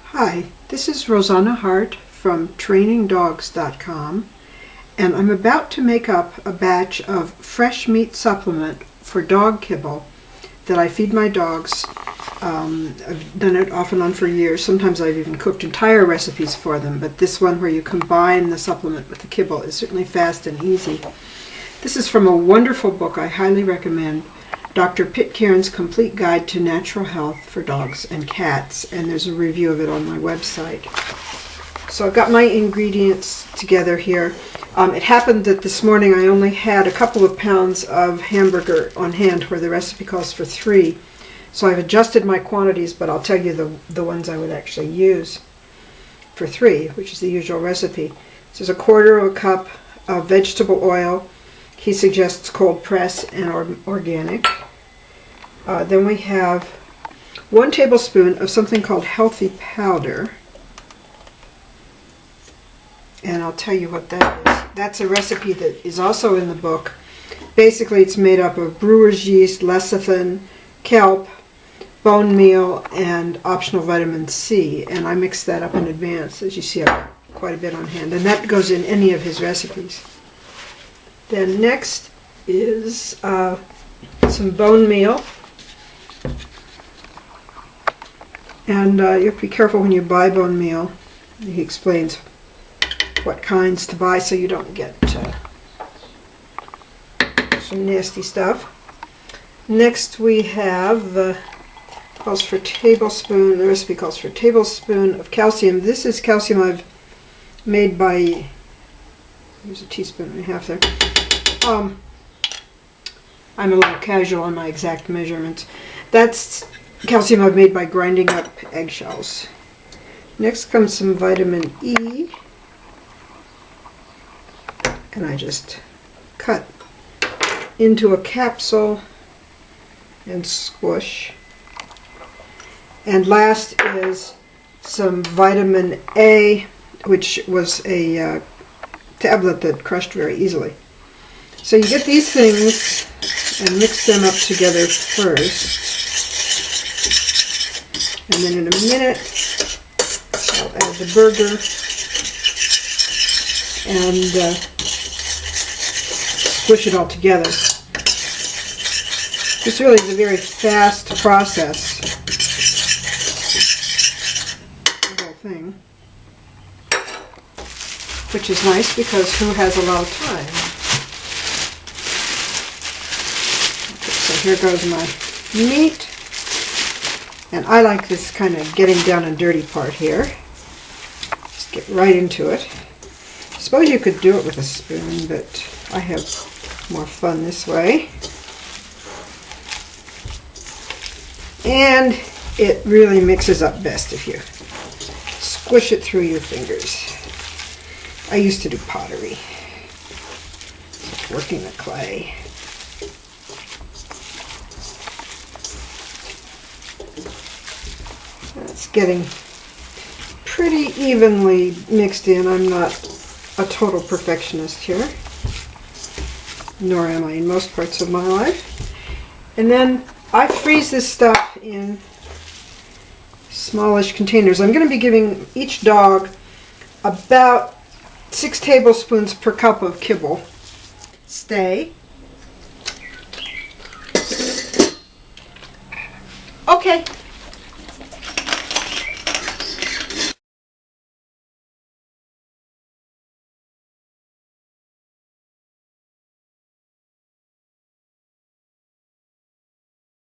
Hi, this is Rosanna Hart from trainingdogs.com, and I'm about to make up a batch of fresh meat supplement for dog kibble that I feed my dogs. I've done it off and on for years. Sometimes I've even cooked entire recipes for them, but this one where you combine the supplement with the kibble is certainly fast and easy. This is from a wonderful book I highly recommend, Dr. Pitcairn's Complete Guide to Natural Health for Dogs and Cats, and there's a review of it on my website. So I've got my ingredients together here. It happened that this morning I only had a couple of pounds of hamburger on hand where the recipe calls for 3. So I've adjusted my quantities, but I'll tell you the ones I would actually use for 3, which is the usual recipe. This is 1/4 cup of vegetable oil. He suggests cold press and organic. Then we have 1 tablespoon of something called healthy powder. And I'll tell you what that is. That's a recipe that is also in the book. Basically, it's made up of brewer's yeast, lecithin, kelp, bone meal, and optional vitamin C. And I mixed that up in advance. As you see, I've got quite a bit on hand. And that goes in any of his recipes. Then next is some bone meal. And you have to be careful when you buy bone meal. He explains what kinds to buy so you don't get some nasty stuff. Next we have the recipe calls for a tablespoon of calcium. This is calcium I've made by, there's a teaspoon and a half there. I'm a little casual on my exact measurements. That's calcium I've made by grinding up eggshells. Next comes some vitamin E, and I just cut into a capsule and squish. And last is some vitamin A, which was a tablet that crushed very easily. So you get these things and mix them up together first. And then in a minute, I'll add the burger and squish it all together. This really is a very fast process, the whole thing, which is nice because who has a lot of time? So here goes my meat, and I like this kind of getting down and dirty part here. Just get right into it. I suppose you could do it with a spoon, but I have more fun this way. And it really mixes up best if you squish it through your fingers. I used to do pottery, working the clay. It's getting pretty evenly mixed in. I'm not a total perfectionist here, nor am I in most parts of my life. And then I freeze this stuff in smallish containers. I'm going to be giving each dog about 6 tablespoons per cup of kibble. Stay. Okay.